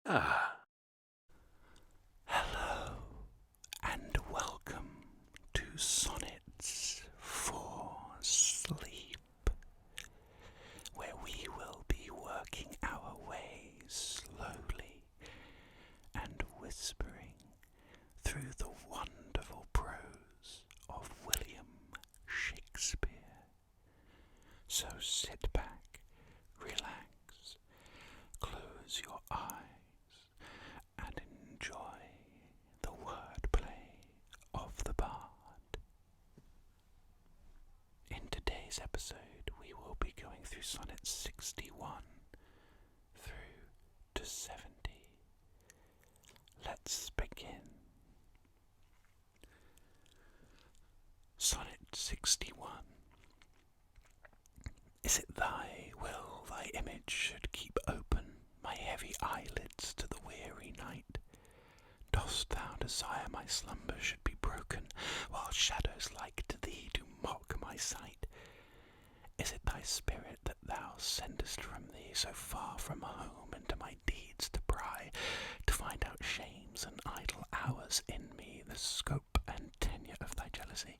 Hello and welcome to Sonnets for Sleep, where we will be working our way slowly and whispering through the wonderful prose of William Shakespeare. So sit back, relax, close your eyes and enjoy the wordplay of the bard. In today's episode, we will be going through Sonnets 61 through to 70. Let's begin. Sonnet 61. Is it thy will thy image should keep open my heavy eyelids to the weary night? Dost thou desire my slumber should be broken, while shadows like to thee do mock my sight? Is it thy spirit that thou sendest from thee so far from home into my deeds to pry, to find out shames and idle hours in me, the scope and tenure of thy jealousy?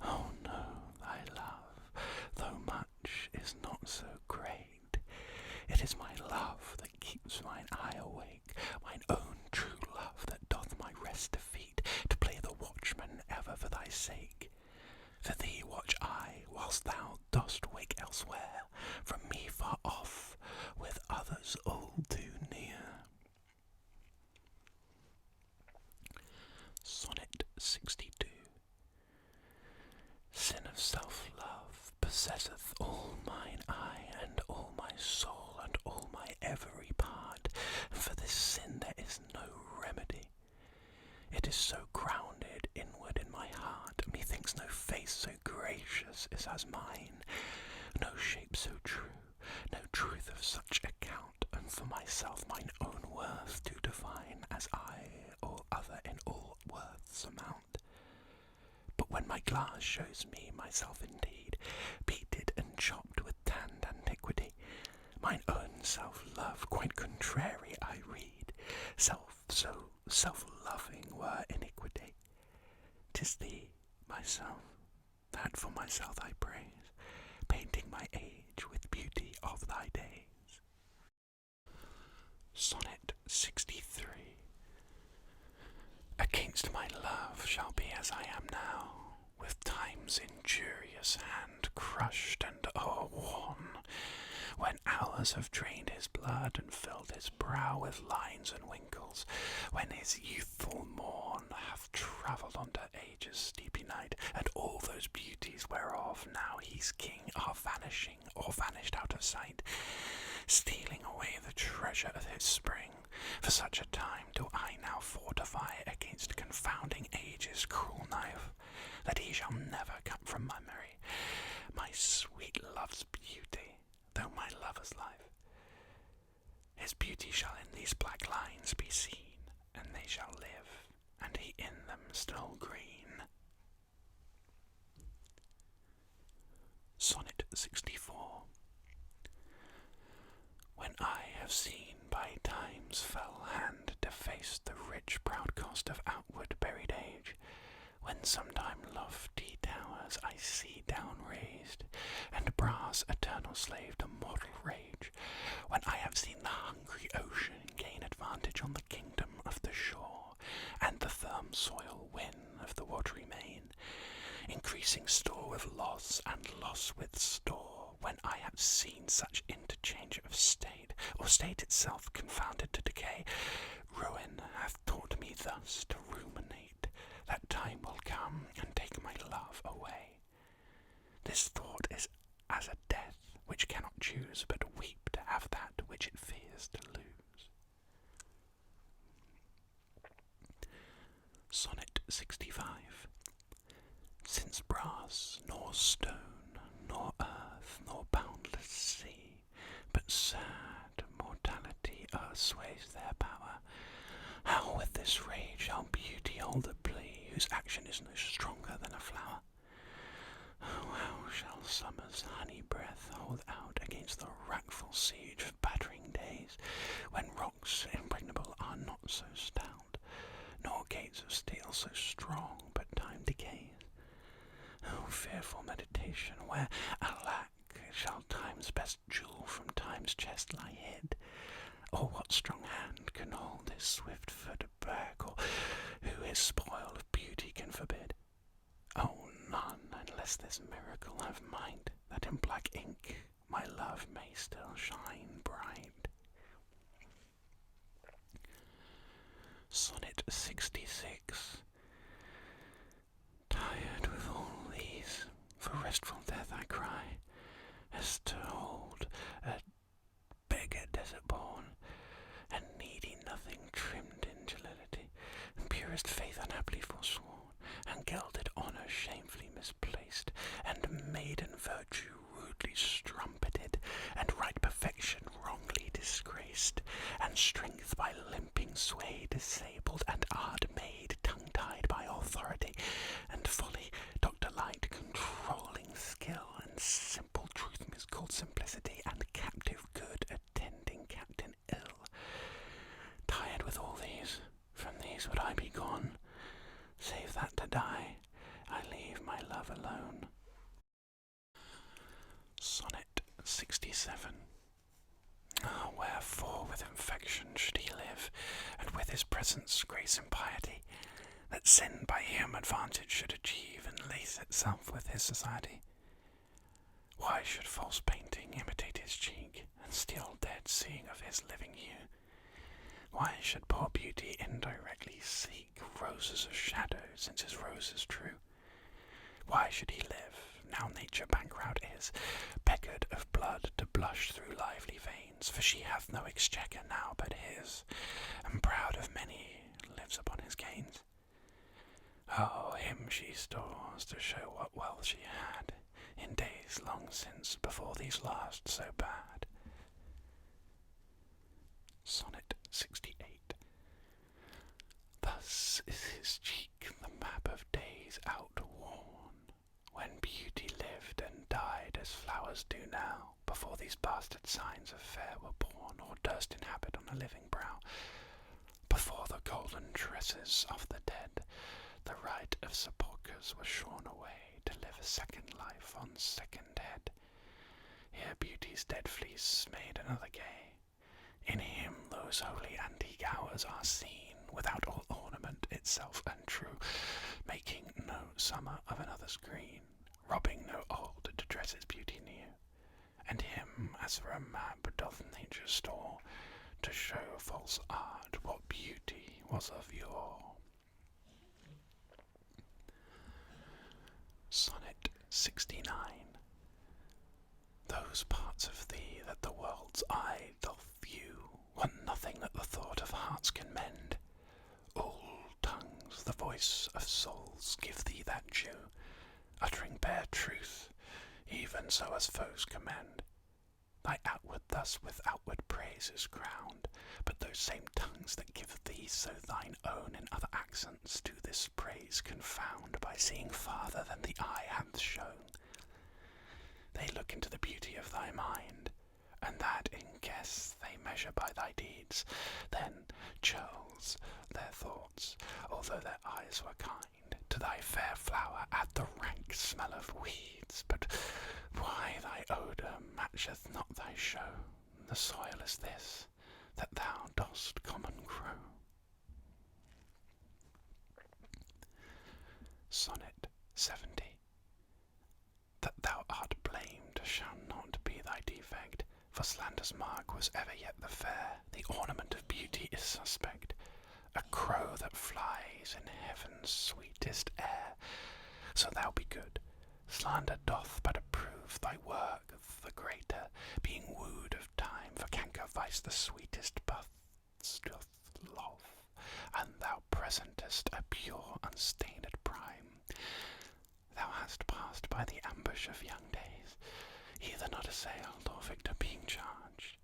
Oh no, thy love, though much, is not so great. It is my love that keeps mine eye awake, mine own true love that doth my rest defeat, to play the watchman ever for thy sake. For thee watch I, whilst thou dost wake elsewhere, from me far off, with others all too near. Sonnet 62. Sin of self-love possesseth all mine eye, and all my soul, and all my every part, and for this sin there is no remedy. It is so grounded inward in my heart, methinks no face so gracious is as mine, no shape so true, no truth of such account, and for myself mine own worth to define, as I or other in all worths amount. But when my glass shows me myself indeed, beaten and chopped with tanned antiquity, mine own self-love quite contrary I read, self-loving were iniquity. 'Tis thee, myself, that for myself I praise, painting my age with beauty of thy days. Sonnet 63. Against my love shall be as I am now, with time's injurious hand crushed and o'erworn, when hours have drained his blood and filled his brow with lines and winkles, when his youthful morn hath travelled unto age's steepy night, and all those beauties whereof now he's king are vanishing or vanished out of sight, stealing away the treasure of his spring. For such a time do I now fortify against confounding age's cruel knife, that he shall never come from my memory, my sweet love's beauty, though my lover's life. His beauty shall in these black lines be seen, and they shall live, and he in them still green. Sonnet 64. When I have seen by time's fell hand deface the rich proud cost of outward buried age, when sometime lofty towers I see down raised, and brass eternal slave to mortal rage, when I have seen the hungry ocean gain advantage on the kingdom of the shore, and the firm soil win of the watery main, increasing store with loss and loss with store, when I have seen such interchange of state, or state itself confounded to decay, ruin hath taught me thus to ruminate, that time will come and take my love away. This thought is as a death which cannot choose but weep to have that which it fears to lose. Sonnet 65. Since brass, nor stone, nor earth, nor boundless sea, but sad mortality sways their power, how with this rage shall beauty hold a plea, whose action is no stronger than a flower? Oh, how shall summer's honey breath hold out against the wrackful siege of battering days, when rocks impregnable are not so stout, nor gates of steel so strong, but time decays. O fearful meditation, where, alack, shall time's best jewel from time's chest lie hid? Or what strong hand can hold his swift foot back, or who his spoil of beauty can forbid? Oh, none, unless this miracle have might, that in black ink my love may still shine bright. Sonnet 66. Tired with all these, for restful death I cry, as to hold a beggar desert born, and needy nothing trimmed in jollity, and purest faith unhappily forsworn, and gilded honour shamefully misplaced, and maiden virtue rudely strumpeted, and right perfection wrongly disgraced, and strength by limping sway disabled, and art made tongue-tied by authority, and folly, Dr. Light, controlling skill, and simple truth miscalled simplicity, and captive good attending captain ill. Tired with all these, from these would I be gone, save that to die, I leave my love alone. Sonnet 67. Ah, wherefore with infection should he live, and with his presence grace and piety, that sin by him advantage should achieve, and lace itself with his society? Why should false painting imitate his cheek, and steal dead seeing of his living hue? Why should poor beauty indirectly seek roses of shadow, since his rose is true? Why should he live, now nature bankrupt is, beggared of blood to blush through lively veins? For she hath no exchequer now but his, and proud of many lives upon his gains. Oh, him she stores to show what wealth she had in days long since, before these last so bad. Sonnet 68. Thus is his cheek the map of days outworn, when beauty lived and died as flowers do now, before these bastard signs of fair were born, or durst inhabit on a living brow. Before the golden tresses of the dead, the right of sepulchres was shorn away, to live a second life on second head. Here beauty's dead fleece made another gay. In him those holy antique hours are seen, without all ornament, itself untrue, making no summer of another's green, robbing no old to dress its beauty new. And him as for a map doth nature store, to show false art what beauty was of yore. Sonnet 69. Those parts of thee that the world's eye doth view want nothing that the thought of hearts can mend. All tongues, the voice of souls, give thee that due, uttering bare truth, even so as foes commend. Thy outward thus with outward praise is crowned, but those same tongues that give thee so thine own in other accents do this praise confound, by seeing farther than the eye hath shown. They look into the beauty of thy mind, and that in guess they measure by thy deeds, then churls their thoughts, although their eyes were kind. To thy fair flower add the rank smell of weeds, but why thy odour matcheth not thy show? The soil is this, that thou dost common grow. Sonnet 70. That thou art blamed shall not be thy defect, for slander's mark was ever yet the fair, the ornament of beauty is suspect, a crow that flies in heaven's sweetest air. So thou be good, slander doth but approve thy work the greater, being wooed of time, for canker vice the sweetest buds doth love, and thou presentest a pure unstained prime. Thou hast passed by the ambush of young days, either not assailed or victor being charged.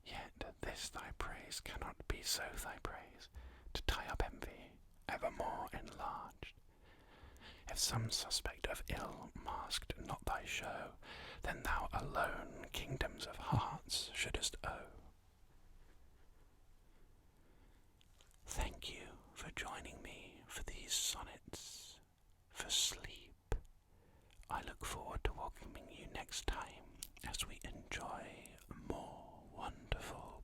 Yet this thy praise cannot be so thy praise, to tie up envy evermore enlarged. If some suspect of ill masked not thy show, then thou alone kingdoms of hearts shouldest owe. welcoming you next time as we enjoy more wonderful